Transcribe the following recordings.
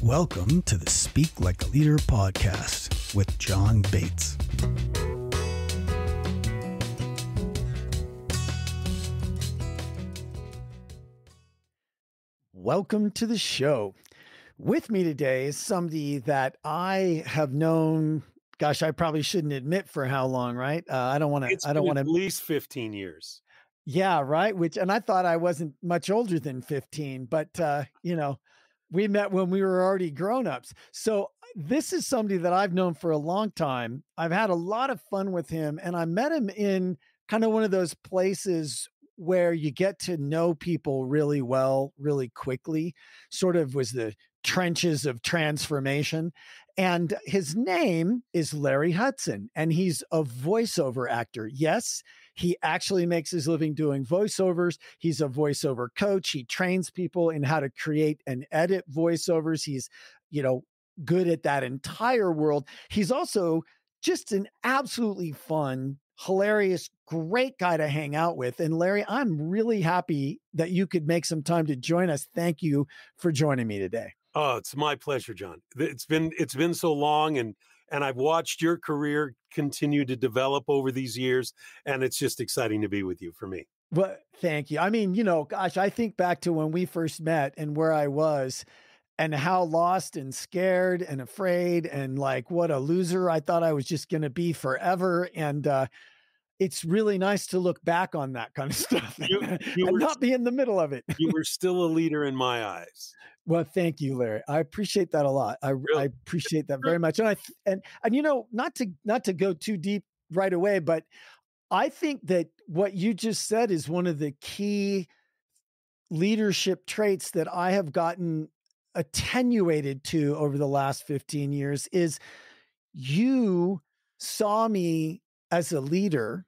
Welcome to the Speak Like a Leader podcast with John Bates. Welcome to the show. With me today is somebody that I have known, gosh, I probably shouldn't admit for how long, right? I don't want to, at least 15 years. Yeah, right. And I thought I wasn't much older than 15, but we met when we were already grown-ups. So this is somebody that I've known for a long time. I've had a lot of fun with him, and I met him in kind of one of those places where you get to know people really well, really quickly, sort of was the trenches of transformation. And his name is Larry Hudson, and he's a voiceover actor. Yes, he actually makes his living doing voiceovers. He's a voiceover coach. He trains people in how to create and edit voiceovers. He's, good at that entire world. He's also just an absolutely fun, hilarious, great guy to hang out with. And Larry, I'm really happy that you could make some time to join us. Thank you for joining me today. Oh, it's my pleasure, John. It's been so long, and I've watched your career continue to develop over these years, and it's just exciting to be with you for me. Well, thank you. I mean, gosh, I think back to when we first met and where I was and how lost and scared and afraid and like what a loser I thought I was just going to be forever. And it's really nice to look back on that kind of stuff and not be in the middle of it. You were still a leader in my eyes. Well, thank you, Larry. I appreciate that a lot. I appreciate that very much. And not to go too deep right away, but I think that what you just said is one of the key leadership traits that I have gotten attenuated to over the last 15 years is you saw me as a leader,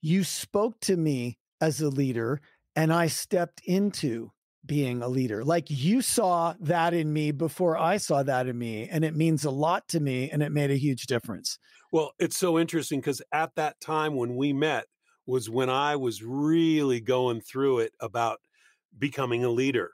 you spoke to me as a leader, and I stepped into being a leader. Like you saw that in me before I saw that in me, and it means a lot to me, and it made a huge difference. Well, it's so interesting because at that time when we met was when I was really going through it about becoming a leader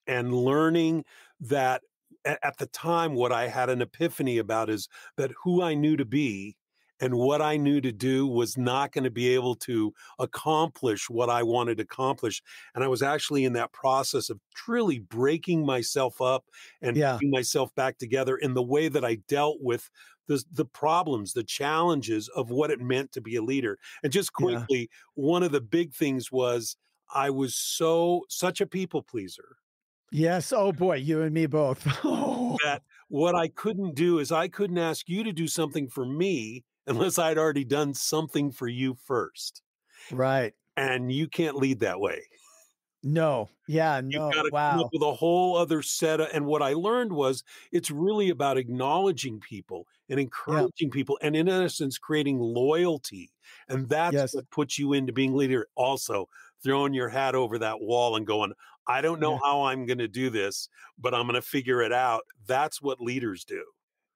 and learning that at the time, what I had an epiphany about is that who I knew to be and what I knew to do was not going to be able to accomplish what I wanted to accomplish. And I was actually in that process of truly breaking myself up and putting myself back together in the way that I dealt with the problems, the challenges of what it meant to be a leader. And just quickly, one of the big things was I was such a people pleaser. Yes. Oh boy, you and me both. That what I couldn't do is I couldn't ask you to do something for me unless I'd already done something for you first. Right. And you can't lead that way. No. Yeah. No. You've got to come up with a whole other set of, and what I learned was it's really about acknowledging people and encouraging people and in essence, creating loyalty. And that's what puts you into being leader. Also throwing your hat over that wall and going, I don't know how I'm going to do this, but I'm going to figure it out. That's what leaders do.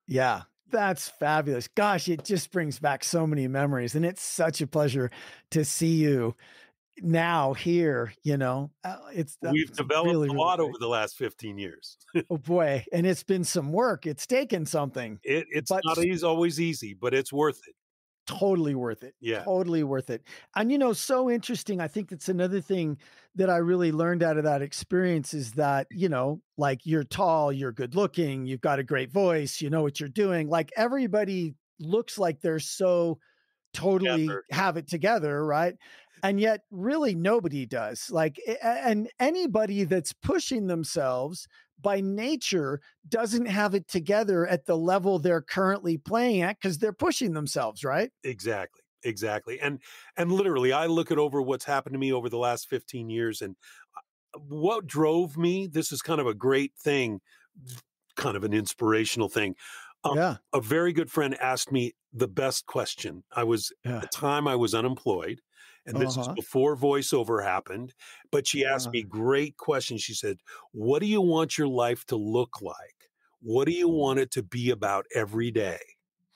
Yeah. That's fabulous. Gosh, it just brings back so many memories, and it's such a pleasure to see you now here. We've developed really, a lot really over the last 15 years. Oh boy. And it's been some work. It's taken something. It's not always easy, but it's worth it. Totally worth it. Yeah. Totally worth it. And, so interesting. I think that's another thing that I really learned out of that experience is that, like you're tall, you're good looking, you've got a great voice, you know what you're doing. Like everybody looks like they're so totally have it together. Right. And yet really nobody does. Like, and anybody that's pushing themselves by nature doesn't have it together at the level they're currently playing at because they're pushing themselves, right? Exactly. And literally, I look at over what's happened to me over the last 15 years and what drove me. This is kind of a great thing, kind of an inspirational thing. A very good friend asked me the best question. At the time I was unemployed. And this is before voiceover happened, but she asked me great questions. She said, what do you want your life to look like? What do you want it to be about every day?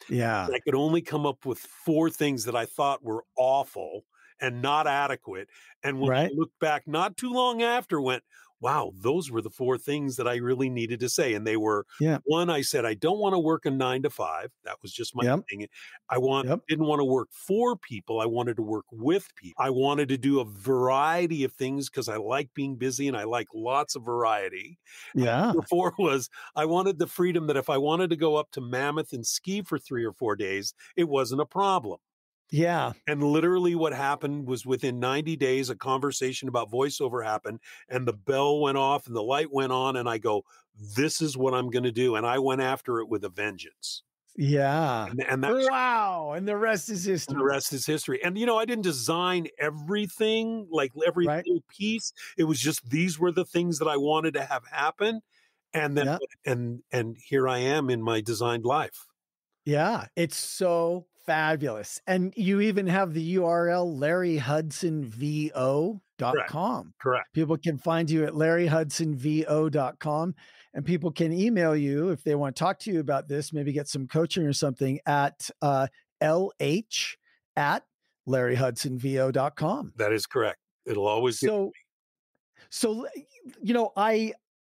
Yeah. And I could only come up with 4 things that I thought were awful and not adequate. And when I looked back not too long after, went, wow, those were the 4 things that I really needed to say. And they were, Yeah. 1, I said, I don't want to work a 9 to 5. That was just my Yep. thing. Yep. Didn't want to work for people. I wanted to work with people. I wanted to do a variety of things because I like being busy and I like lots of variety. Yeah. Number 4 was I wanted the freedom that if I wanted to go up to Mammoth and ski for 3 or 4 days, it wasn't a problem. Yeah. And literally what happened was within 90 days, a conversation about voiceover happened and the bell went off and the light went on. And I go, this is what I'm going to do. And I went after it with a vengeance. Yeah. And that's Wow. And the rest is and the history. rest is history. And, I didn't design everything, like every Right. little piece. It was just these were the things that I wanted to have happen. And then, Yeah. and here I am in my designed life. Yeah. It's so fabulous. And you even have the URL Correct. larryhudsonvo.com. Correct. People can find you at larryhudsonvo.com, and people can email you if they want to talk to you about this, maybe get some coaching or something at lh@larryhudsonvo.com. That is correct. It'll always get So, so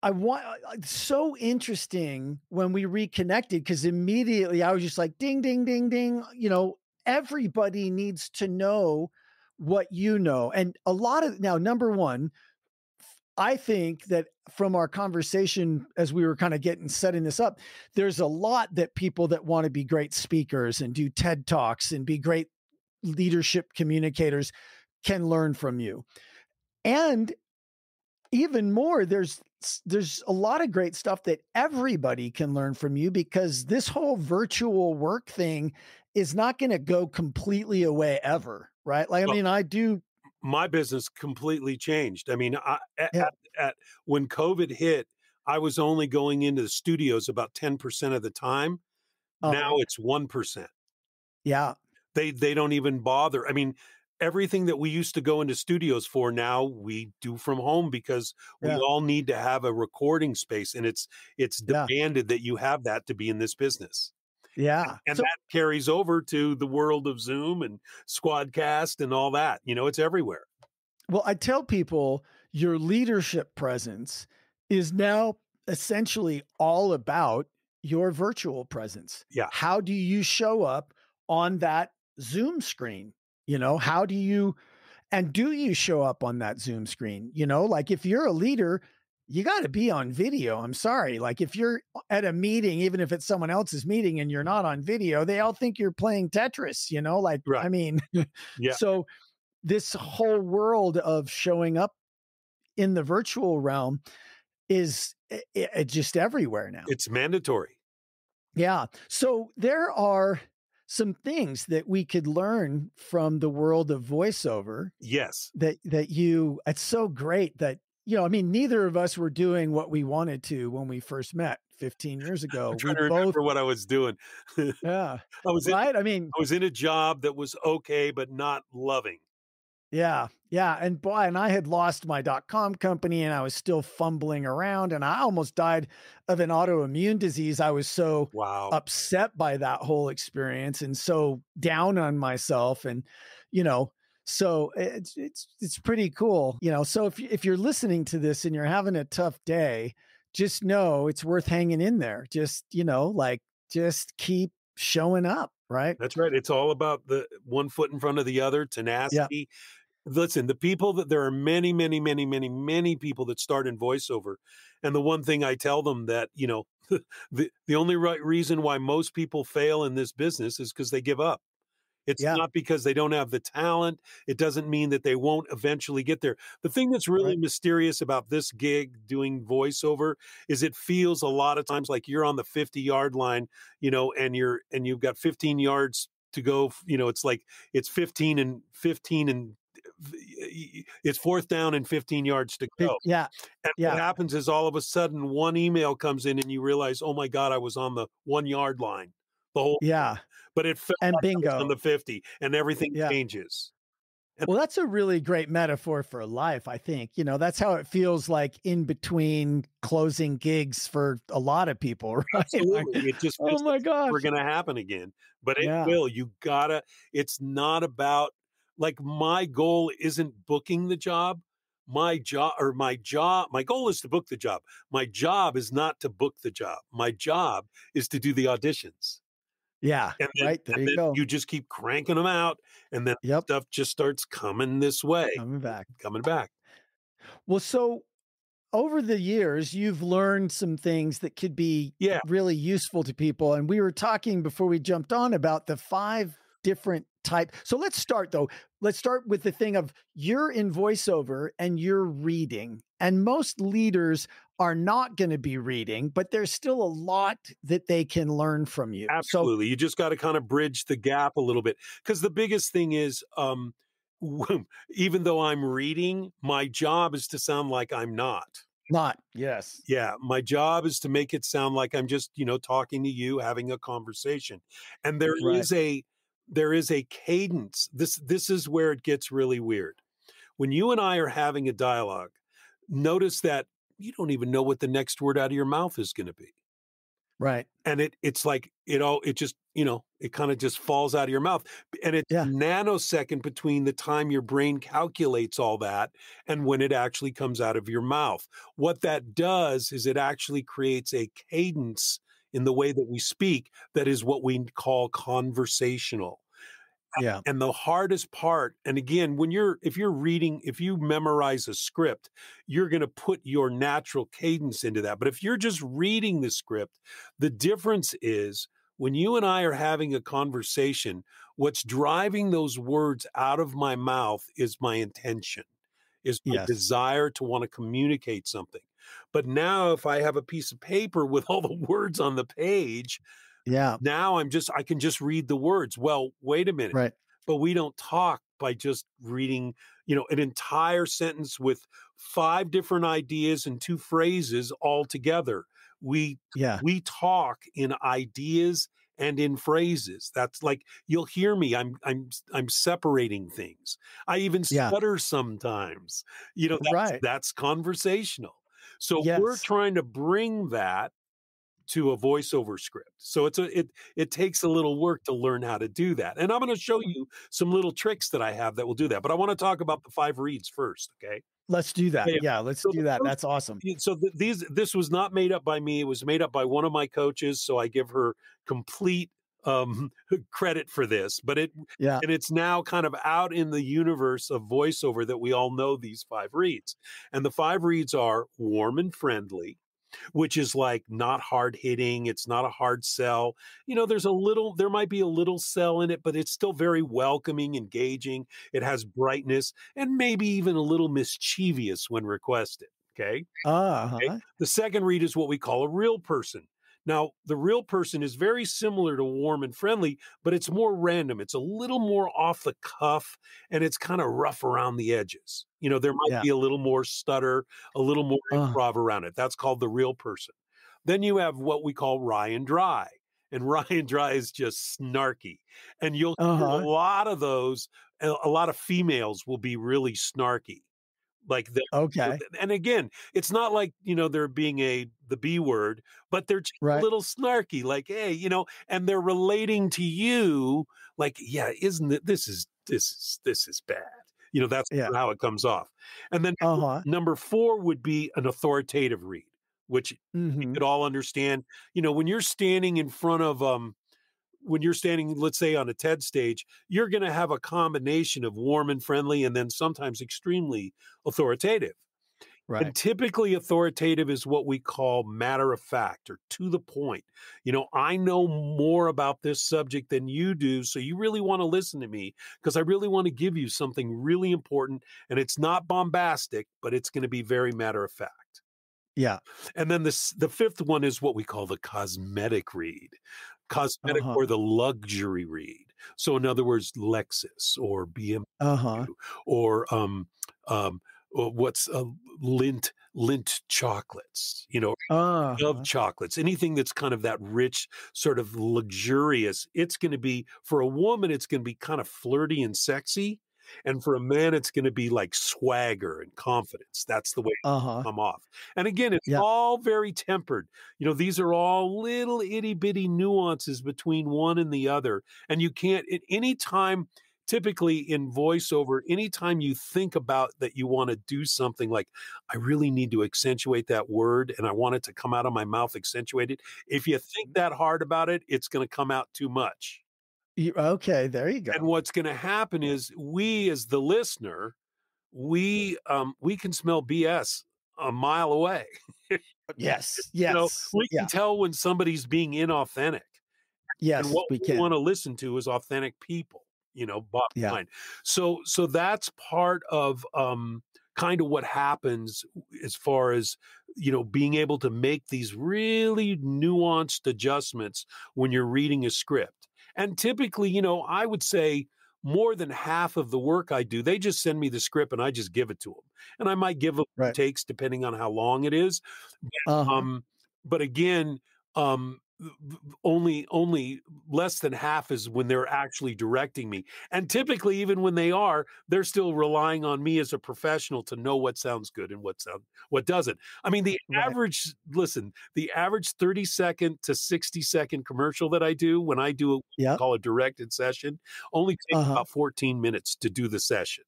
I want so interesting when we reconnected, because immediately I was just like, ding, ding, ding, ding. Everybody needs to know what you know. And a lot of now, number one, I think that from our conversation as we were kind of setting this up, there's a lot that people that want to be great speakers and do TED Talks and be great leadership communicators can learn from you. And even more, there's a lot of great stuff that everybody can learn from you, because this whole virtual work thing is not going to go completely away ever, right? Like, I well, mean, I do. my business completely changed. I mean, Yeah. when COVID hit, I was only going into the studios about 10% of the time. Now Uh-huh. it's 1%. Yeah. They don't even bother. I mean, everything that we used to go into studios for now we do from home because we Yeah. all need to have a recording space, and it's Yeah. demanded that you have that to be in this business. Yeah. And So, that carries over to the world of Zoom and Squadcast and all that. It's everywhere. well, I tell people your leadership presence is now essentially all about your virtual presence. Yeah. How do you show up on that Zoom screen? How do you, and do you show up on that Zoom screen? Like, if you're a leader, you got to be on video. I'm sorry. Like, if you're at a meeting, even if it's someone else's meeting and you're not on video, they all think you're playing Tetris, like, Right. I mean, Yeah. so this whole world of showing up in the virtual realm is just everywhere now. It's mandatory. Yeah. So there are some things that we could learn from the world of voiceover Yes. it's so great that, I mean, neither of us were doing what we wanted to when we first met 15 years ago. I'm We trying to both, remember what I was doing. yeah, I was in right. I mean, I was in a job that was okay, but not loving. yeah. Yeah. And boy, and I had lost my .com company and I was still fumbling around, and I almost died of an autoimmune disease. I was so Wow. upset by that whole experience and so down on myself. And, so it's pretty cool, so if you're listening to this and you're having a tough day, just know it's worth hanging in there. Just, just keep showing up. Right. That's right. It's all about the one foot in front of the other, Yeah. tenacity. Listen, there are many, many, many, many, many people that start in voiceover. And the one thing I tell them that, the only right reason why most people fail in this business is because they give up. It's Yeah. not because they don't have the talent. It doesn't mean that they won't eventually get there. The thing that's really Right. mysterious about this gig doing voiceover is it feels a lot of times like you're on the 50-yard line, and you've got 15 yards to go. It's like it's 15 and it's fourth down and 15 yards to go. Yeah. And what Yeah. happens is all of a sudden one email comes in and you realize, oh my God, I was on the 1 yard line the whole Yeah. but it felt And like I was on bingo. the 50 and everything Yeah. changes. And Well, that's a really great metaphor for life, I think. That's how it feels like in between closing gigs for a lot of people, right? Like, absolutely, it just oh feels like my it's never gosh. gonna happen again, but it Yeah. will. It's not about like, my goal isn't booking the job. my goal is to book the job. My job is not to book the job. My job is to do the auditions. Yeah. And then Right. There you go. you just keep cranking them out, and then Yep. stuff just starts coming this way, Coming back. coming back. Well, so over the years, you've learned some things that could be Yeah, really useful to people. And we were talking before we jumped on about the 5 different type. So let's start though. Let's start with the thing of you're in voiceover and you're reading. And most leaders are not going to be reading, but there's still a lot that they can learn from you. So absolutely. You just gotta kinda bridge the gap a little bit, because the biggest thing is, even though I'm reading, my job is to sound like I'm not. not, yes. Yeah, my job is to make it sound like I'm just, talking to you, having a conversation. And Right. there is a cadence. This is where it gets really weird. When you and I are having a dialogue, notice that you don't even know what the next word out of your mouth is gonna be. Right. And it's like it just, it kind of just falls out of your mouth. And it's a Yeah. nanosecond between the time your brain calculates all that and when it actually comes out of your mouth. What that does is it actually creates a cadence in the way that we speak that is what we call conversational. Yeah. And the hardest part, and again, if you're reading, if you memorize a script, you're going to put your natural cadence into that. But if you're just reading the script, the difference is when you and I are having a conversation, what's driving those words out of my mouth is my intention, is my Yes. desire to want to communicate something. But now, if I have a piece of paper with all the words on the page, Yeah. now I can just read the words. Well, wait a minute. Right. But we don't talk by just reading, an entire sentence with 5 different ideas and 2 phrases all together. We Yeah. we talk in ideas and in phrases. That's like you'll hear me. I'm separating things. I even Yeah. stutter sometimes. Right. That's conversational. So we're Yes. trying to bring that to a voiceover script. So it takes a little work to learn how to do that. And I'm going to show you some little tricks that I have that will do that. But I want to talk about the 5 reads first, okay? Let's do that. Yeah. Yeah. Let's So do the that. first That's awesome. so this was not made up by me. It was made up by one of my coaches, so I give her complete credit for this. But Yeah. it's now kind of out in the universe of voiceover that we all know these 5 reads. And the 5 reads are warm and friendly, which is like not hard hitting. It's not a hard sell. There might be a little sell in it, but it's still very welcoming, engaging. It has brightness and maybe even a little mischievous when requested. Okay. Okay. Uh-huh. The second read is what we call a real person. Now, the real person is very similar to warm and friendly, but it's more random. It's a little more off the cuff and it's kind of rough around the edges. There might Yeah. be a little more stutter, a little more Uh, improv around it. That's called the real person. Then you have what we call Ryan Dry. And Ryan Dry is just snarky. And you'll hear a uh-huh. lot of those. A lot of females will be really snarky. Like the Okay. and again, it's not like, they're being the B word, but they're just a Right. little snarky, like, hey, and they're relating to you like, yeah, isn't it this is bad. That's Yeah. how it comes off. And then Uh-huh. number 4 would be an authoritative read, which we Mhm. could all understand. When you're standing in front of when you're standing, let's say, on a TED stage, you're going to have a combination of warm and friendly and then sometimes extremely authoritative. Right. And typically, authoritative is what we call matter of fact or to the point. I know more about this subject than you do. So you really want to listen to me because I really want to give you something really important. And it's not bombastic, but it's going to be very matter of fact. Yeah. And then the fifth one is what we call the cosmetic read, cosmetic Uh-huh. or the luxury read. So in other words, Lexus or Uh-huh. BMW or what's lint chocolates, Dove Uh-huh. chocolates, anything that's kind of that rich, sort of luxurious. It's going to be for a woman, it's going to be kind of flirty and sexy. And for a man, it's going to be like swagger and confidence. That's the way it's Uh-huh. gonna come off. And again, it's Yeah. all very tempered. These are all little itty bitty nuances between one and the other. And you can't at any time typically in voiceover, anytime you think about that you want to do something like, I really need to accentuate that word and I want it to come out of my mouth accentuated. If you think that hard about it, it's going to come out too much. Okay, there you And go. what's going to happen is we, as the listener, we can smell BS a mile away. Yes, We can yeah, tell when somebody's being inauthentic. And yes, what we we can. wanna listen to is authentic people, bottom Yeah, line. So that's part of, kinda what happens as far as, being able to make these really nuanced adjustments when you're reading a script. And typically, I would say more than half of the work I do, they just send me the script and I just give it to them. And I might give a few right. takes depending on how long it is. Uh-huh. But again, only less than half is when they're actually directing me. And typically, even when they are, they're still relying on me as a professional to know what sounds good and what doesn't. I mean, Right. the average 30-second to 60-second commercial that I do when I do what we Yep. call a directed session only takes Uh-huh. about 14 minutes to do the session.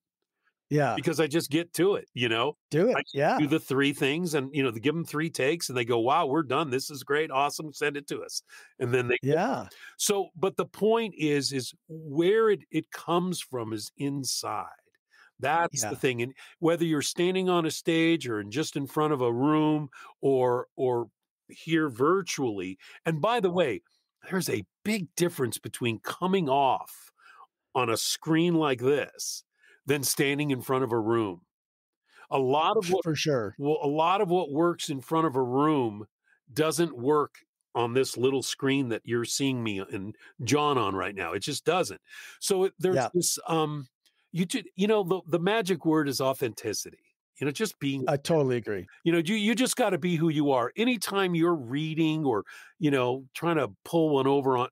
Yeah. Because I just get to it. Do I it. just do Yeah. the 3 things and, they give them 3 takes and they go, "Wow, we're done. This is great. Awesome. Send it to us." And then they go. Yeah. So, but the point is where it comes from is inside. That's the Yeah. thing. And whether you're standing on a stage or just in front of a room or here virtually. And by the way, there's a big difference between coming off on a screen like this than standing in front of a room. A lot of what For sure. a lot of what works in front of a room doesn't work on this little screen that you're seeing me and John on right now. It just doesn't. So there's Yeah. this the magic word is authenticity. Just being, I totally agree. you just got to be who you are. Anytime you're reading or, trying to pull one over on,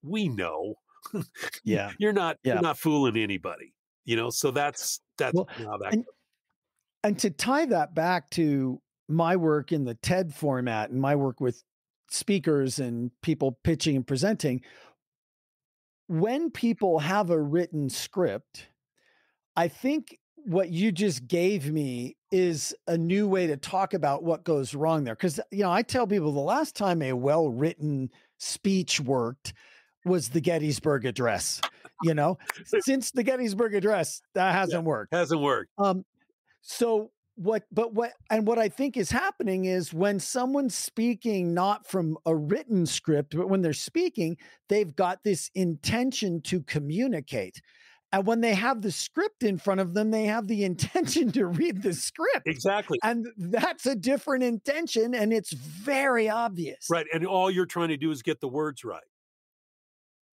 we know. Yeah. You're Yeah. not fooling anybody, so that's Well, how that and to tie that back to my work in the TED format and my work with speakers and people pitching and presenting, when people have a written script, I think what you just gave me is a new way to talk about what goes wrong there. Cause, I tell people the last time a well written speech worked was the Gettysburg Address. Since the Gettysburg Address, that yeah, hasn't worked. hasn't worked. So what I think is happening is when someone's speaking not from a written script, but when they're speaking, they've got this intention to communicate. And when they have the script in front of them, they have the intention to read the script. Exactly. And that's a different intention. And it's very obvious. Right, and all you're trying to do is get the words right.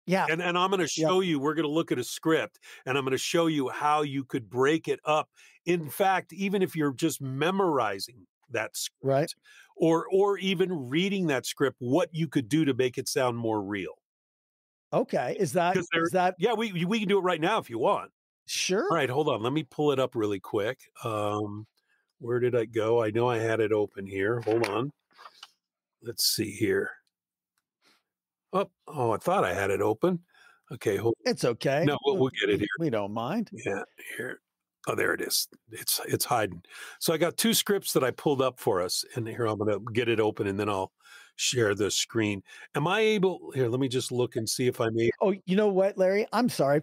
Yeah. And I'm gonna Yep. show you we're gonna look at a script, and I'm gonna show you how you could break it up. In fact, even if you're just memorizing that Right. script or even reading that script, what you could do to make it sound more real. Okay. Is that, Because is that yeah, we can do it right now if you want. sure? Alright, hold on, let me pull it up really quick. Where did I go? I know I had it open here. Hold on. Let's see here. Oh, I thought I had it open. Okay, hold It's okay. no, we'll get it here. We don't mind. Yeah, here. Oh, there it is. It's hiding. So I got 2 scripts that I pulled up for us, and here I'm gonna get it open, and then I'll share the screen. Am I able here, let me just look and see if I may Oh, you know what, Larry? I'm sorry.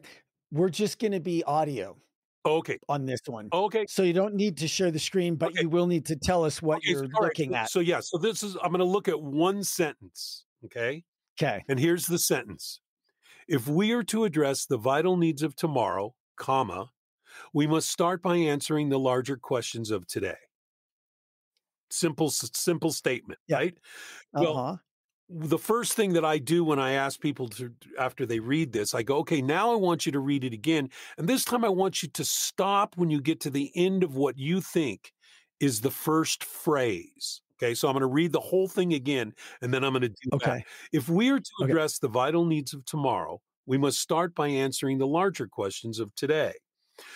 We're just going to be audio okay, on this one. okay, So you don't need to share the screen, but okay, you will need to tell us what okay, you're alright. looking at. So, yeah, so this is I'm gonna look at one sentence, okay? Okay. And here's the sentence. If we are to address the vital needs of tomorrow, comma, we must start by answering the larger questions of today. Simple statement, Yeah. right? Well, Uh-huh. the first thing that I do when I ask people to after they read this, I go, "Okay, now I want you to read it again, and this time I want you to stop when you get to the end of what you think is the first phrase." Okay, so I'm gonna read the whole thing again, and then I'm gonna do that. Okay. If we are to Okay. address the vital needs of tomorrow, we must start by answering the larger questions of today.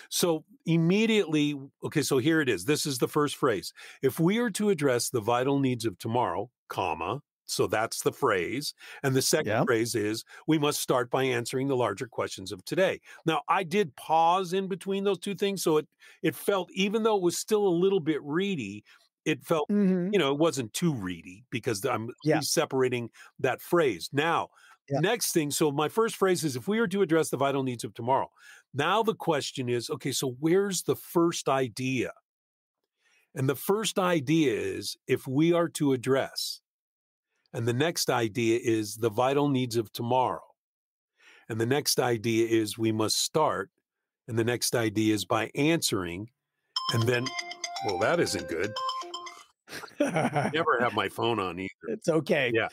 So immediately, okay, so here it is. This is the first phrase. If we are to address the vital needs of tomorrow, comma, So that's the phrase. And the second Yeah. phrase is, we must start by answering the larger questions of today. Now, I did pause in between those two things. So it felt, even though it was still a little bit reedy, it felt, Hmm. it wasn't too reedy because I'm Yeah. separating that phrase. Now, Yeah. next thing. So my first phrase is, if we are to address the vital needs of tomorrow. Now the question is, okay, so where's the first idea? And the first idea is, if we are to address. And the next idea is the vital needs of tomorrow. And the next idea is we must start. And the next idea is by answering. And then, well, that isn't good. Never have my phone on either. It's okay. Yeah.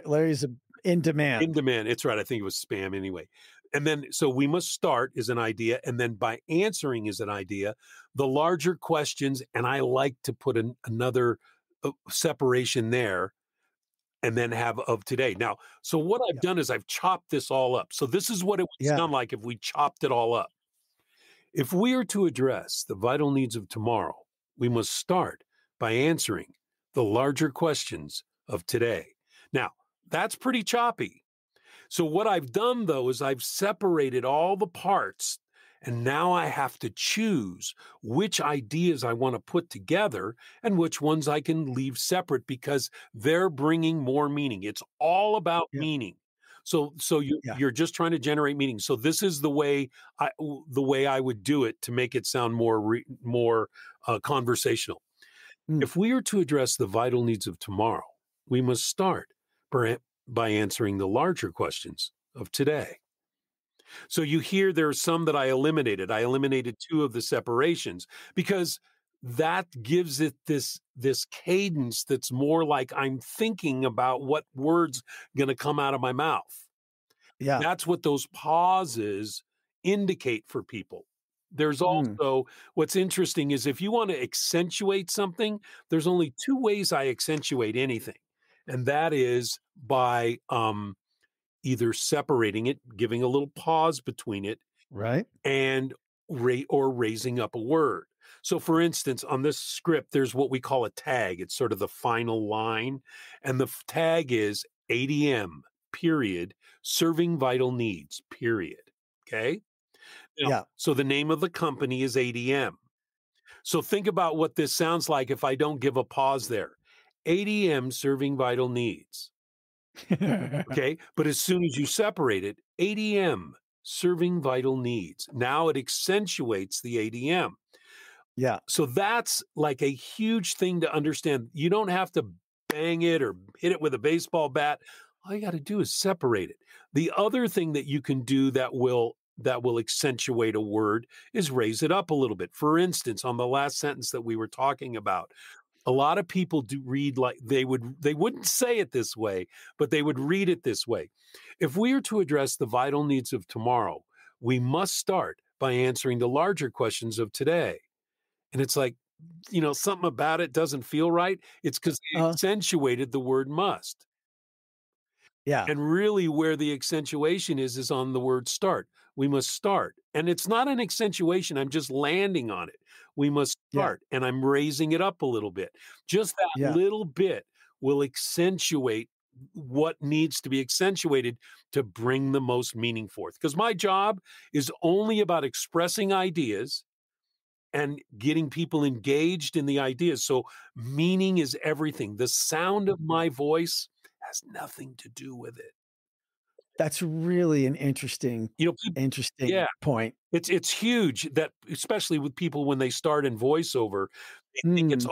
Larry's in demand. In demand. It's right. I think it was spam anyway. And then, so we must start is an idea. And then by answering is an idea. The larger questions, and I like to put another separation there, and then have of today. Now, so what I've done is I've chopped this all up. So this is what it would Yeah. sound like if we chopped it all up. If we are to address the vital needs of tomorrow, we must start by answering the larger questions of today. Now, that's pretty choppy. So what I've done, though, is I've separated all the parts, and now I have to choose which ideas I want to put together and which ones I can leave separate because they're bringing more meaning. It's all about Yeah. meaning. So Yeah. you're just trying to generate meaning. So this is the way I would do it to make it sound more conversational. Mm. If we are to address the vital needs of tomorrow, we must start by answering the larger questions of today. So you hear there are some that I eliminated. I eliminated 2 of the separations because that gives it this cadence that's more like I'm thinking about what words going to come out of my mouth. Yeah. That's what those pauses indicate for people. There's also, what's interesting is if you want to accentuate something, there's only 2 ways I accentuate anything. And that is by either separating it, giving a little pause between it, Right. and or raising up a word. So for instance, on this script, there's what we call a tag. It's sort of the final line. And the tag is ADM, period, serving vital needs, period. Okay. Now, Yeah. so the name of the company is ADM. So think about what this sounds like if I don't give a pause there. ADM serving vital needs. Okay. But as soon as you separate it, ADM serving vital needs. Now it accentuates the ADM. Yeah. So that's like a huge thing to understand. You don't have to bang it or hit it with a baseball bat. All you got to do is separate it. The other thing that you can do that will accentuate a word is raise it up a little bit. For instance, on the last sentence that we were talking about, a lot of people do read like they wouldn't say it this way, but they would read it this way. If we are to address the vital needs of tomorrow, we must start by answering the larger questions of today. And it's like, something about it doesn't feel right. It's because they accentuated the word must. Yeah. And really where the accentuation is on the word start. We must start. And it's not an accentuation. I'm just landing on it. We must start. And I'm raising it up a little bit. Just that little bit will accentuate what needs to be accentuated to bring the most meaning forth. Because my job is only about expressing ideas and getting people engaged in the ideas. So meaning is everything. The sound of my voice has nothing to do with it. That's really an interesting point. It's huge that, especially with people when they start in voiceover, they think it's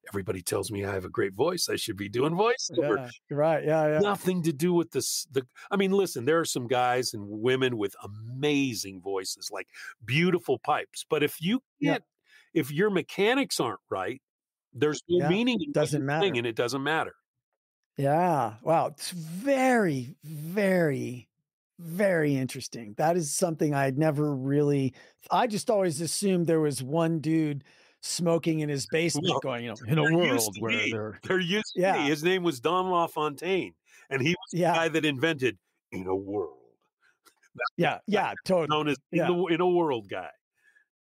everybody tells me I have a great voice. I should be doing voiceover. Yeah, right. Yeah. Nothing to do with this. I mean, listen, there are some guys and women with amazing voices, like beautiful pipes. But if you can't, if your mechanics aren't right, there's no meaning in what you're saying, and it doesn't matter. Yeah. Wow. It's very, very, very interesting. That is something I'd never I just always assumed there was one dude smoking in his basement going, in a world where there used to be. His name was Don LaFontaine, and he was the guy that invented "In a World." Totally. Known as in a World guy.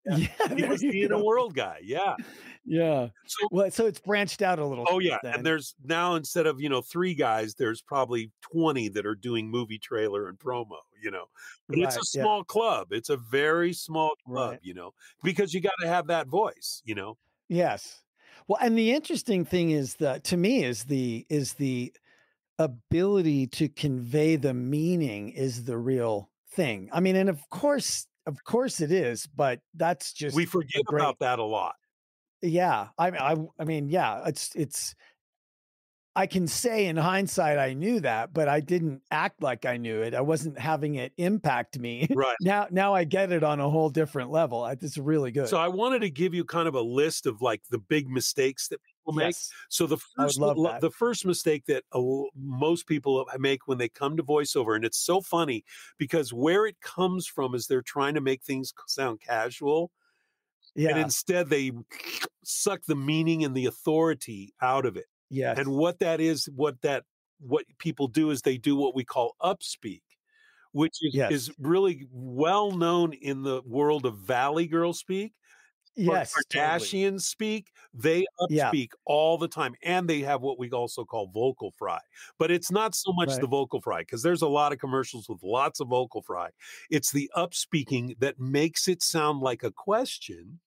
Yeah. He was the In a World guy. Yeah. Yeah. So Well, so it's branched out a little oh, since yeah, and then. there's now instead of, 3 guys, there's probably 20 that are doing movie trailer and promo. But it's a Right. Yeah. small club, it's a very small club, Right. because you gotta have that voice. Yes. Well, and the interesting thing is that to me is the ability to convey the meaning is the real thing. I mean, and of course it is, but that's We just forget a great about that a lot. yeah. I mean, yeah, it's I can say in hindsight I knew that, but I didn't act like I knew it. I wasn't having it impact me. Right. Now I get it on a whole different level. It's really So good. I wanted to give you kind of a list of, like, the big mistakes that people make. Yes. So I would love that. the first mistake that most people make when they come to voiceover, and it's so funny because where it comes from is they're trying to make things sound casual, and Yeah. instead they suck the meaning and the authority out of it. And Yes. what people do is they do what we call upspeak, which is Yes. really well known in the world of Valley Girl speak. Or Yes, totally. Kardashians speak, they Yeah. upspeak all the time, and they have what we also call vocal fry. But it's not so much the Right. vocal fry, because there's a lot of commercials with lots of vocal fry. It's the upspeaking that makes it sound like a question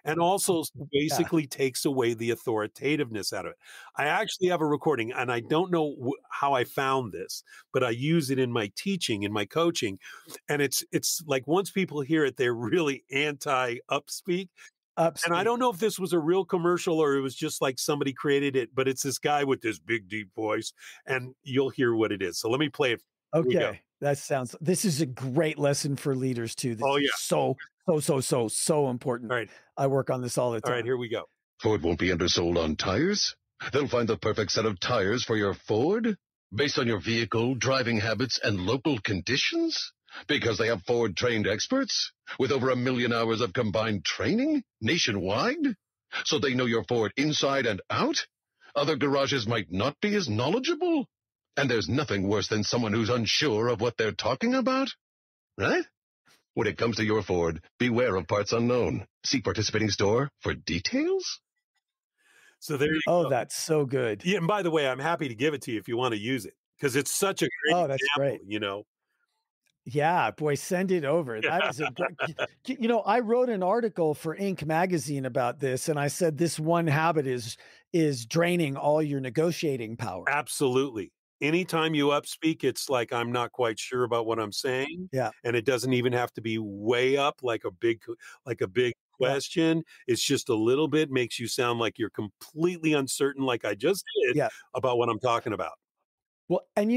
and also Yeah. basically takes away the authoritativeness out of it. I actually have a recording, and I don't know how I found this, but I use it in my teaching, in my coaching, and it's like once people hear it, they're really anti upspeak. And I Upspeak. don't know if this was a real commercial or it was just like somebody created it, but it's this guy with this big, deep voice, and you'll hear what it is. So let me play it. Here we go. Okay. This is a great lesson for leaders too. This Oh, is yeah. so All important. right. I work on this all the All right. time. Here we go. Ford won't be undersold on tires. They'll find the perfect set of tires for your Ford based on your vehicle, driving habits, and local conditions. Because they have Ford-trained experts with over 1 million hours of combined training nationwide. So they know your Ford inside and out. Other garages might not be as knowledgeable. And there's nothing worse than someone who's unsure of what they're talking about. Right? When it comes to your Ford, beware of parts unknown. See participating store for details. So there you Oh, go. that's so good. Yeah. And by the way, I'm happy to give it to you if you want to use it because it's such a great Oh, that's great. example. Yeah, boy, send it over. That is a great, I wrote an article for Inc. magazine about this, and I said this one habit is draining all your negotiating power. Absolutely. Anytime you upspeak, it's like I'm not quite sure about what I'm saying, Yeah, and it doesn't even have to be way up like a big yeah, question. It's just a little bit makes you sound like you're completely uncertain, like I just did, yeah. about what I'm talking about. Well, and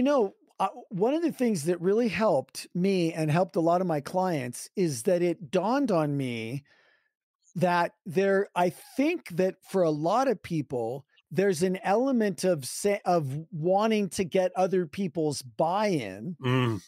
one of the things that really helped me and helped a lot of my clients is that it dawned on me that I think that for a lot of people, there's an element of wanting to get other people's buy-in. Mm,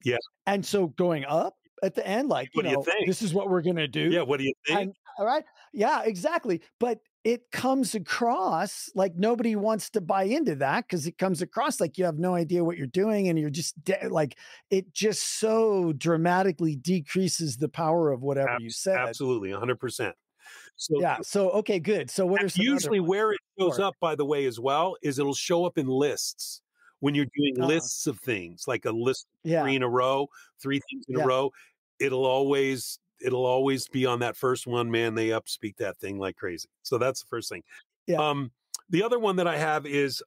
yeah. And so going up at the end, like, What do you think? this is what we're going to Yeah. do. What do you think? And all right. Yeah, exactly. But it comes across like nobody wants to buy into that because it comes across like you have no idea what you're doing and you're just like it just so dramatically decreases the power of whatever you said. Absolutely, 100%. So Yeah. So, okay, good. So what and are some other usually ones where it that shows work? up, by the way, as well, is it'll show up in lists. When you're doing Uh-huh. lists of things, like a list of 3 Yeah. in a row, 3 things in a Yeah. row, it'll always be on that first one, man, they upspeak that thing like crazy. So that's the first thing. Yeah. Um, the other one that I have is,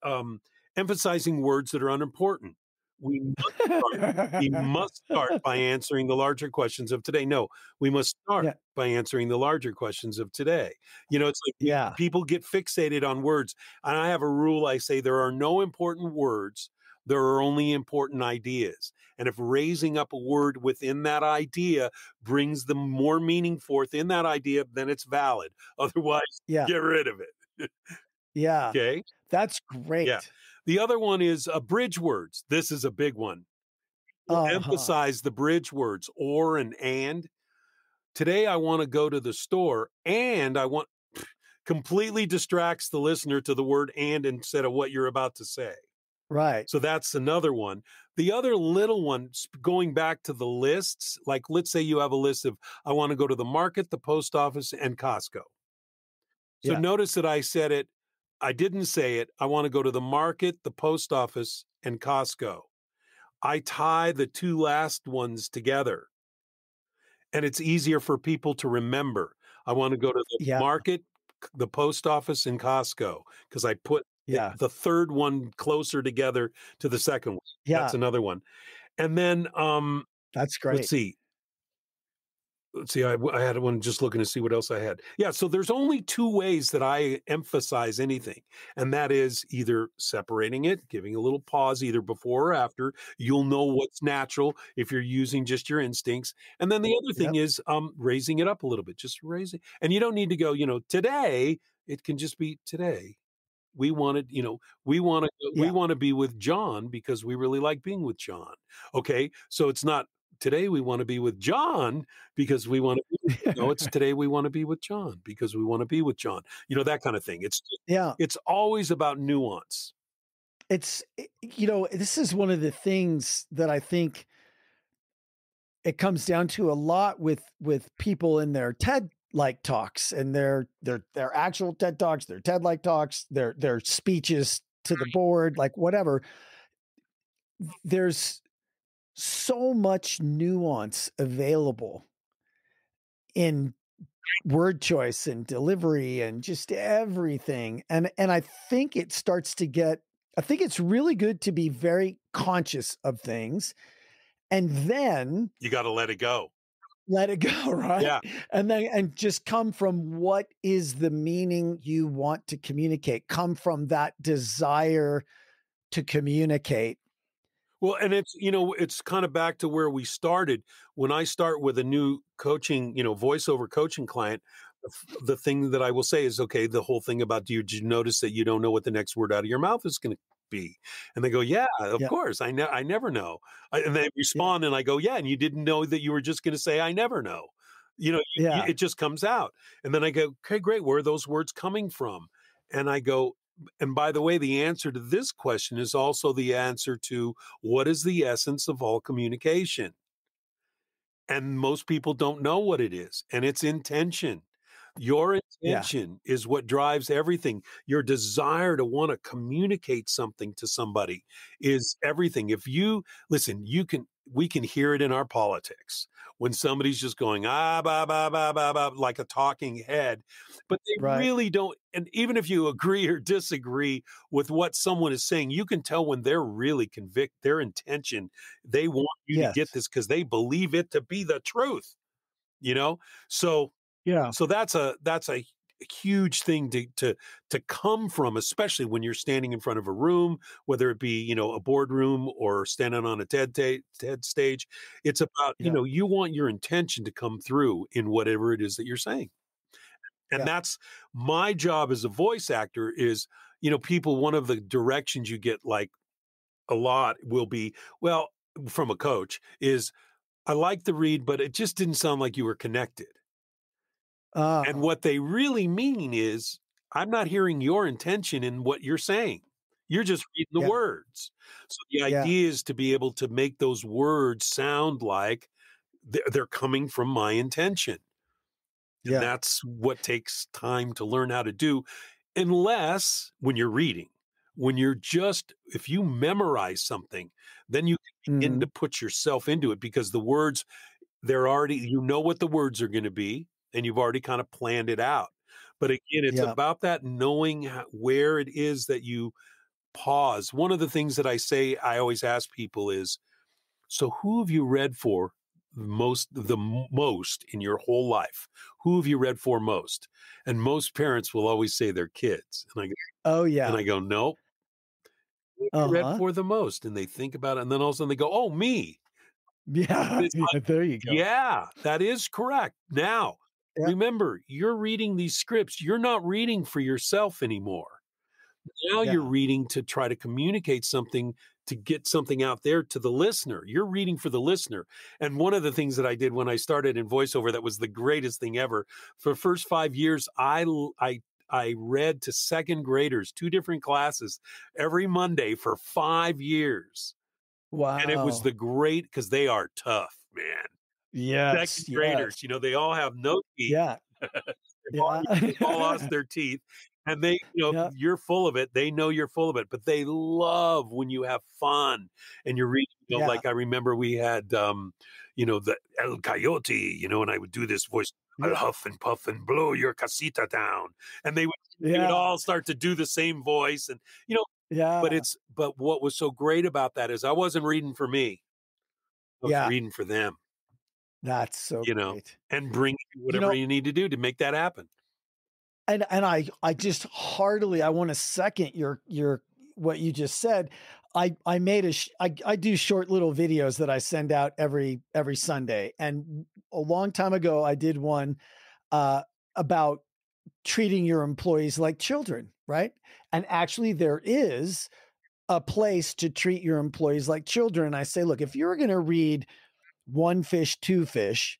emphasizing words that are unimportant. We must we must start by answering the larger questions of today. No, we must start Yeah. by answering the larger questions of today. It's like Yeah. people get fixated on words. And I have a rule I say there are no important words, there are only important ideas. And if raising up a word within that idea brings the more meaning forth in that idea, then it's valid. Otherwise, Yeah. get rid of it. Yeah. Okay. That's Yeah. great. The other one is bridge words. This is a big one. We'll Uh-huh. emphasize the bridge words or and. Today, I want to go to the store and I want completely distracts the listener to the word and instead of what you're about to say. Right. So that's another one. The other little one, going back to the lists, like let's say you have a list of, I want to go to the market, the post office, and Costco. So Yeah. notice that I said it. I didn't say it. I want to go to the market, the post office, and Costco. I tie the two last ones together, and it's easier for people to remember. I want to go to the Yeah. market, the post office, and Costco because I put Yeah. the third one closer together to the second one. That's Yeah. another one. And then That's let's great. see. I had one just looking to see what else I had. Yeah, so there's only two ways that I emphasize anything, and that is either separating it, giving a little pause either before or after. You'll know what's natural if you're using just your instincts. And then the other thing Yep. is raising it up a little bit, just raise it. And you don't need to go, today. It can just be today. We wanted, we Yeah. want to be with John because we really like being with John. Okay, so it's not today we want to be with John because we want to be, no, it's today we want to be with John because we want to be with John. That kind of thing. Yeah. It's always about nuance. This is one of the things that I think it comes down to a lot with people in their TED like talks and their actual TED talks, their TED like talks, their speeches to the board, like whatever. There's so much nuance available in word choice and delivery and just everything. And I think it starts to get, I think it's really good to be very conscious of things and then You got to let it go. let it go, right? Yeah. And just come from what is the meaning you want to communicate, come from that desire to communicate. Well, and it's kind of back to where we started. When I start with a new coaching, voiceover coaching client, the thing that I will say is, okay, the whole thing about did you notice that you don't know what the next word out of your mouth is going to be? And they go, yeah, of course. I never know. And they respond and I go, yeah, and you didn't know that you were just going to say, I never know. It just comes out. And then I go, okay, great. Where are those words coming from? And I go, and by the way, the answer to this question is also the answer to what is the essence of all communication? And most people don't know what it is, and it's intention. Your intention is what drives everything. Your desire to want to communicate something to somebody is everything. If you listen, we can hear it in our politics when somebody's just going ba ba ba ba ba like a talking head, but they really don't. And even if you agree or disagree with what someone is saying, you can tell when they're really convict their intention. They want you to get this because they believe it to be the truth. So so that's a huge thing to come from, especially when you're standing in front of a room, whether it be, a boardroom or standing on a TED stage. It's about, you want your intention to come through in whatever it is that you're saying. And that's my job as a voice actor is, people, one of the directions you get like a lot will be, well, from a coach is I like the read, but it just didn't sound like you were connected. And what they really mean is, I'm not hearing your intention in what you're saying. You're just reading the words. So the idea is to be able to make those words sound like they're coming from my intention. And that's what takes time to learn how to do, unless when you're reading. If you memorize something, then you can begin to put yourself into it because the words, they're already, what the words are going to be. And you've already kind of planned it out. But again, it's about that knowing where it is that you pause. One of the things that I always ask people is, so who have you read for the most in your whole life? Who have you read for most? And most parents will always say their kids. And I go, oh yeah. And I go, no. Who have you read for the most? And they think about it. And then all of a sudden they go, oh, me. Yeah. There you go. Yeah, that is correct. Now, remember, you're reading these scripts. You're not reading for yourself anymore. Now you're reading to try to communicate something, to get something out there to the listener. You're reading for the listener. And one of the things that I did when I started in voiceover that was the greatest thing ever, for the first 5 years, I read to second graders, 2 different classes every Monday for 5 years. Wow. And it was because they are tough, man. Yes. Second graders, they all have no teeth. Yeah. Yeah. They've all lost their teeth, and they, Yeah. you're full of it. They know you're full of it, but they love when you have fun and you're reading. Yeah. Like I remember we had, the El Coyote, and I would do this voice. I'll Yeah. huff and puff and blow your casita down, and they would Yeah. all start to do the same voice, and Yeah. but what was so great about that is I wasn't reading for me. I was Yeah. reading for them, That's so great. and bring You whatever know, you need to do to make that happen. and I just heartily I want to second your what you just said. I made I do short little videos that I send out every Sunday, and a long time ago I did one about treating your employees like children, right? And actually there is a place to treat your employees like children. I say, look, if you're going to read one fish, two fish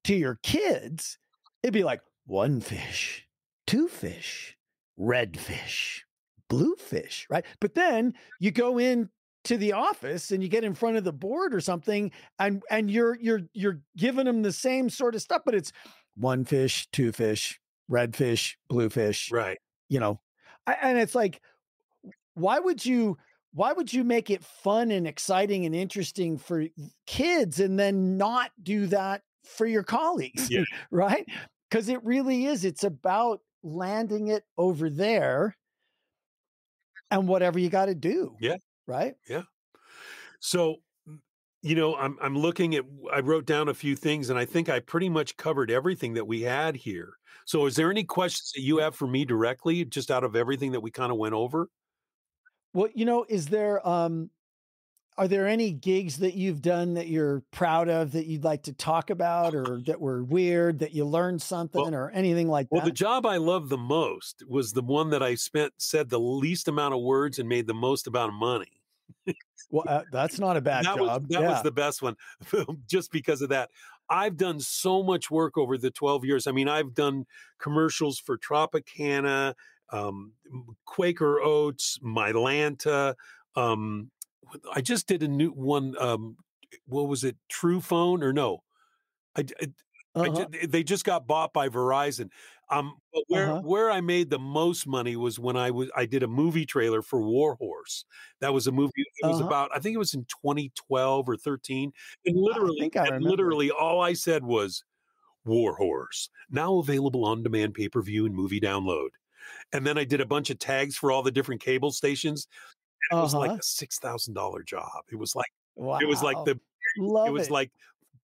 to your kids, it'd be like one fish, two fish, red fish, blue fish, right? But then you go in to the office and you get in front of the board or something, and you're giving them the same sort of stuff, but it's one fish, two fish, red fish, blue fish, Right. And it's like, why would you make it fun and exciting and interesting for kids and then not do that for your colleagues? Yeah. Right? Because it really is. It's about landing it over there and whatever you got to do. Yeah. Right? Yeah. So, I'm looking at, I wrote down a few things and I think I pretty much covered everything that we had here. So is there any questions that you have for me directly, just out of everything that we kind of went over? Well, is there are there any gigs that you've done that you're proud of that you'd like to talk about, or that were weird, that you learned something or anything like Well, the that? job I loved the most was the one that I said the least amount of words and made the most amount of money. Well, that's not a bad job. That was the best one, just because of that. I've done so much work over the 12 years. I mean, I've done commercials for Tropicana, Quaker Oats, Mylanta. I just did a new one. What was it? True Phone or no? Uh-huh. They just got bought by Verizon. But Uh-huh. where I made the most money was when I did a movie trailer for War Horse. That was a movie. It was Uh-huh. about, I think it was in 2012 or 13, I think I and remember. literally all I said was War Horse, now available on demand, pay-per-view, and movie download. And then I did a bunch of tags for all the different cable stations. And it was like Uh-huh. a $6,000 job. It was like Wow. the it Love was it. like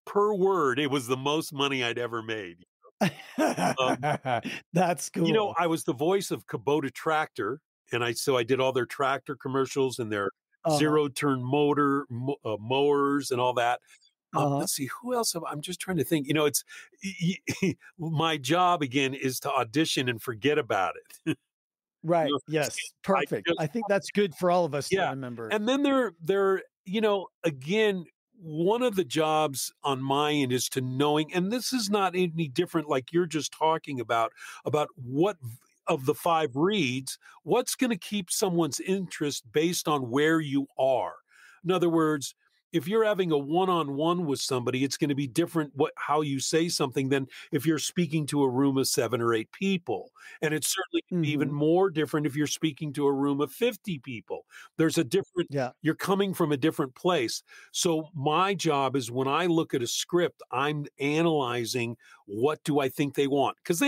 per word, it was the most money I'd ever made. Um, That's cool. I was the voice of Kubota Tractor, and I did all their tractor commercials and their Uh-huh. zero-turn mowers and all that. Uh-huh. Let's see, who else I'm just trying to think. It's my job again is to audition and forget about it. Right. So Yes. I Perfect. just I think that's good for all of us to Yeah, remember. and then again, one of the jobs on my end is to knowing, and this is not any different, like you're just talking about what of the 5 reads, what's gonna keep someone's interest based on where you are. In other words, if you're having a one-on-one with somebody, it's gonna be different how you say something than if you're speaking to a room of 7 or 8 people, and it's certainly gonna be even Mhm. more different if you're speaking to a room of 50 people. There's a different Yeah. You're coming from a different place. So my job is, when I look at a script, I'm analyzing, what do I think they want? Because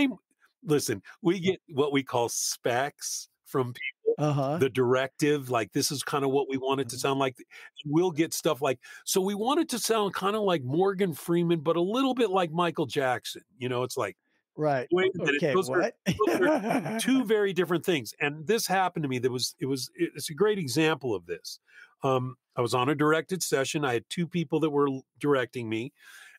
listen, we get what we call specs from people, Uh-huh. the directive, like this is kind of what we want it to Mhm. sound like. We'll get stuff like, so we want it to sound kind of like Morgan Freeman, but a little bit like Michael Jackson. It's like, Right. wait a minute, Okay, what? those are two very different things. And this happened to me. It's a great example of this. I was on a directed session. I had 2 people that were directing me.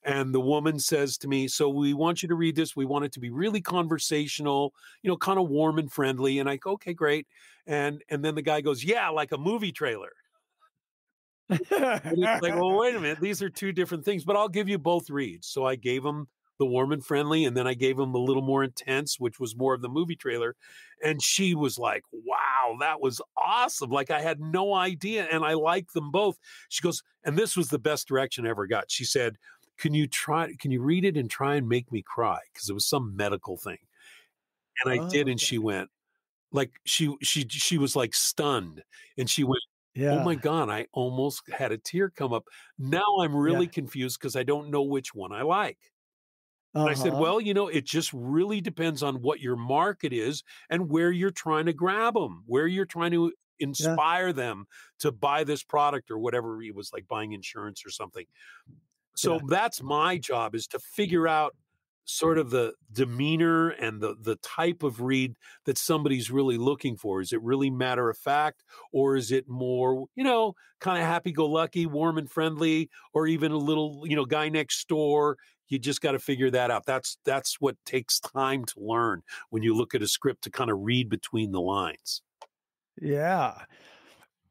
And the woman says to me, so we want you to read this. We want it to be really conversational, kind of warm and friendly. And I go, okay, great. And then the guy goes, yeah, like a movie trailer. And it's like, well, wait a minute. These are 2 different things, but I'll give you both reads. So I gave him the warm and friendly, and then I gave him a little more intense, which was more of the movie trailer. And she was like, wow, that was awesome. Like, I had no idea. And I like them both. She goes, and this was the best direction I ever got. She said, can you read it and try and make me cry? Because it was some medical thing. And I Oh, did, and okay. she went, like, she was, like, stunned, and she went, "Oh Yeah. my god, I almost had a tear come up. Now I'm Yeah. really confused because I don't know which one I like." And I said, Uh-huh. "Well, it just really depends on what your market is and where you're trying to grab them, where you're trying to Yeah. inspire them to buy this product," or whatever. It was like buying insurance or something. So Yeah. that's my job, is to figure out sort of the demeanor and the type of read that somebody's really looking for. Is it really matter of fact, or is it more, kind of happy go lucky, warm and friendly, or even a little, guy next door? You just got to figure that out. That's what takes time to learn when you look at a script, to kind of read between the lines. Yeah.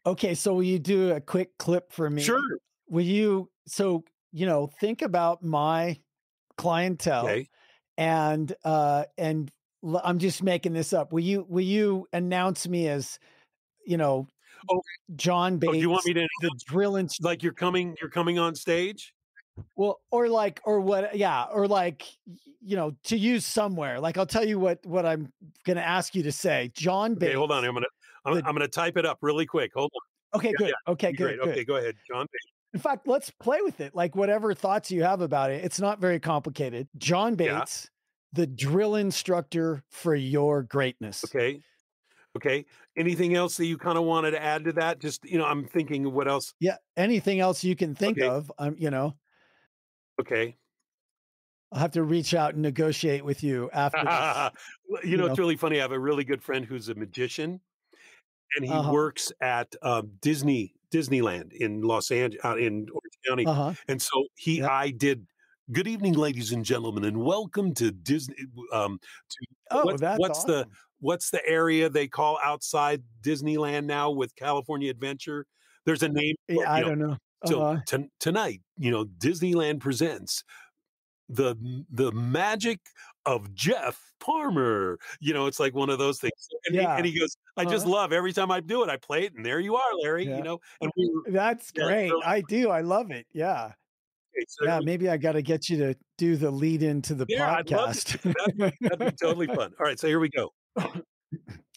Okay, so will you do a quick clip for me? Sure. Will you think about my clientele Okay. and I'm just making this up. Will you announce me as, you know, Oh, John oh, do you want Bates, me to, the drill and like, you're coming on stage? well, or like, or what, yeah, or like, to use somewhere. Like I'll tell you what I'm gonna ask you to say. John Okay, hold on. Bates, I'm gonna I'm, the I'm gonna type it up really quick. Hold on. okay, Yeah, good. yeah. Okay, Be great. good, good. Okay, go ahead, John. In fact, let's play with it. Like whatever thoughts you have about it. It's not very complicated. John Yeah. Bates, the drill instructor for your greatness. Okay. Okay. Anything else that you kind of wanted to add to that? Just, I'm thinking of what else. Yeah. Anything else you can think Okay. of? Okay. I'll have to reach out and negotiate with you after this. Well, You it's know. really funny. I have a really good friend who's a magician, and he Uh-huh. works at Disneyland in Los Angeles, in Orange County. Uh-huh. And so Yeah. I did. Good evening, ladies and gentlemen, and welcome to Disney. To Oh, that's awesome. what's the area they call outside Disneyland now with California Adventure? There's a name for Yeah, it. I don't know. So Uh-huh. tonight, Disneyland presents the magic of Jeff Palmer. It's like one of those things. And Yeah. he goes, I just Uh-huh. love every time I do it, I play it, and there you are, Larry. Yeah. And we were, That's yeah, it's great. really I do. I love it. Yeah. great. So Yeah. Maybe I got to get you to do the lead into the yeah, I'd love to. podcast. That'd be totally fun. All right, so here we go.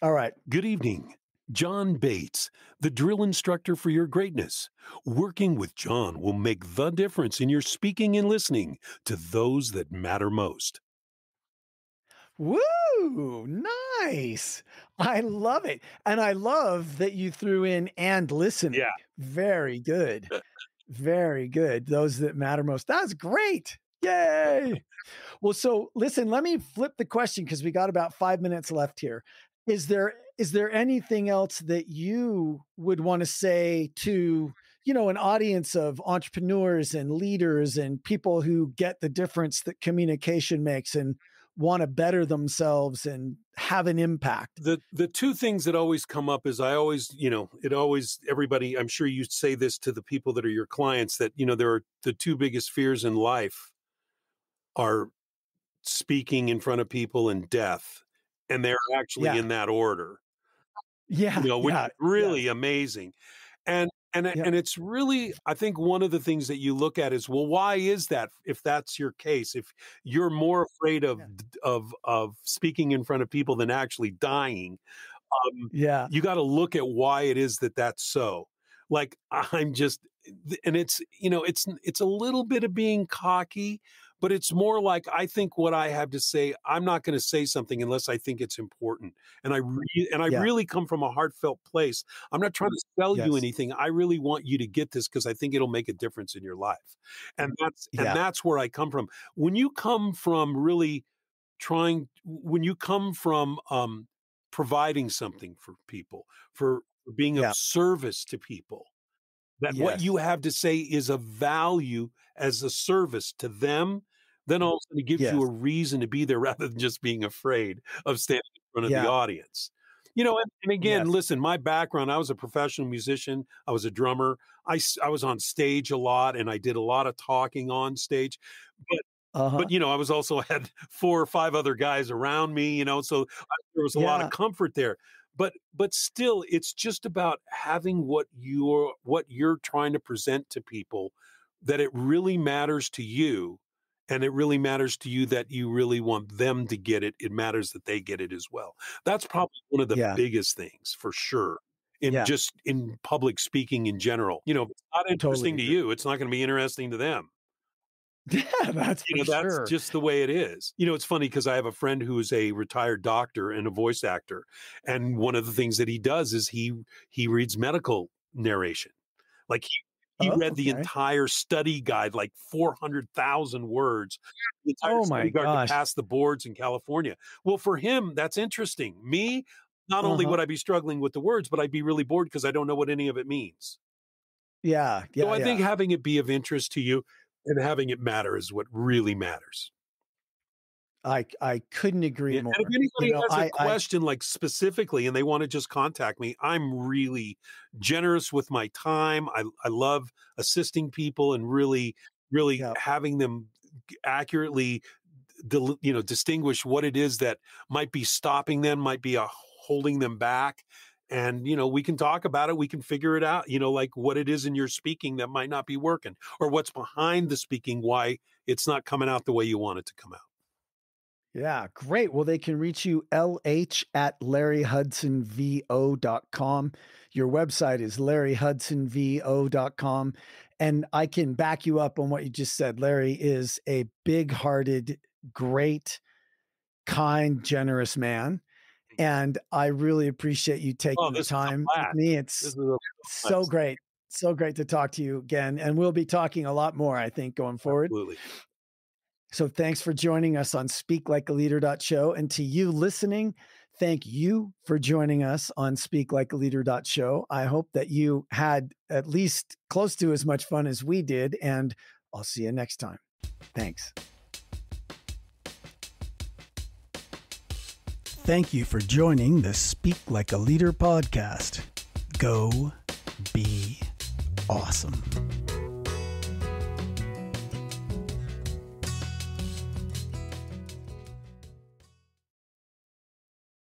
All right. Good evening. John Bates, the drill instructor for your greatness. Working with John will make the difference in your speaking and listening to those that matter most. Woo! Nice. I love it. And I love that you threw in and listening. Yeah. Very good. Very good. Those that matter most. That's great. Yay. Well, so listen, let me flip the question because we got about 5 minutes left here. Is there anything else that you would want to say to, an audience of entrepreneurs and leaders and people who get the difference that communication makes and want to better themselves and have an impact? The two things that always come up is, I always, it always, everybody, I'm sure you say this to the people that are your clients, that, there are the two biggest fears in life are speaking in front of people and death. And they're actually Yeah. in that order, Yeah. which Yeah. is really Yes. amazing. And Yeah. and it's really, I think one of the things that you look at is, well, why is that? If that's your case, if you're more afraid of Yeah. speaking in front of people than actually dying, Yeah. you got to look at why it is that that's so. Like, I'm just, and it's a little bit of being cocky, but it's more like, I think what I have to say, I'm not going to say something unless I think it's important. And I Yeah. really come from a heartfelt place. I'm not trying to sell you Yes. anything. I really want you to get this because I think it'll make a difference in your life. And Yeah. that's where I come from. When you come from really when you come from providing something for people, for being of Yeah. service to people, that what you Yes. have to say is of value as a service to them, then all of a sudden it gives you a Yes. reason to be there rather than just being afraid of standing in front of the Yeah. audience. And again, Yes. listen, my background, I was a professional musician. I was a drummer. I was on stage a lot, and I did a lot of talking on stage. But Uh-huh. I was also had 4 or 5 other guys around me, so there was a lot of Yeah. comfort there. But still, it's just about having what you're trying to present to people, that it really matters to you, and it really matters to you that you really want them to get it, it matters that they get it as well. That's probably one of the Yeah. biggest things for sure. Yeah. Just in public speaking in general. If it's not interesting Totally to agree. you, it's not going to be interesting to them. Yeah, that's for That's sure. just the way it is. It's funny because I have a friend who is a retired doctor and a voice actor. And one of the things that he does is he reads medical narration. Like he Oh, read the okay. entire study guide, like 400,000 words, the entire Oh my study guide gosh. to pass the boards in California. Well, for him, that's interesting. Me, not only Uh-huh. would I be struggling with the words, but I'd be really bored because I don't know what any of it means. Yeah. So Yeah. I think Yeah. having it be of interest to you and having it matter is what really matters. I couldn't agree Yeah, more. and if anybody has a I question, like, specifically, and they wanna just contact me, I'm really generous with my time. I love assisting people and really yeah. having them accurately distinguish what it is that might be stopping them, might be, holding them back, and, we can talk about it, we can figure it out, like, what it is in your speaking that might not be working, or what's behind the speaking, why it's not coming out the way you want it to come out. Yeah, great. Well, they can reach you LH@LarryHudsonVO.com. Your website is LarryHudsonVO.com. And I can back you up on what you just said. Larry is a big-hearted, great, kind, generous man. And I really appreciate you taking the This is a time with blast. me. This It's is a so blast. great. So great to talk to you again. And we'll be talking a lot more, I think, going forward. Absolutely. So thanks for joining us on Speak Like a Leader.show. And to you listening, thank you for joining us on Speak Like a Leader.show. I hope that you had at least close to as much fun as we did. And I'll see you next time. Thanks. Thank you for joining the Speak Like a Leader podcast. Go be awesome.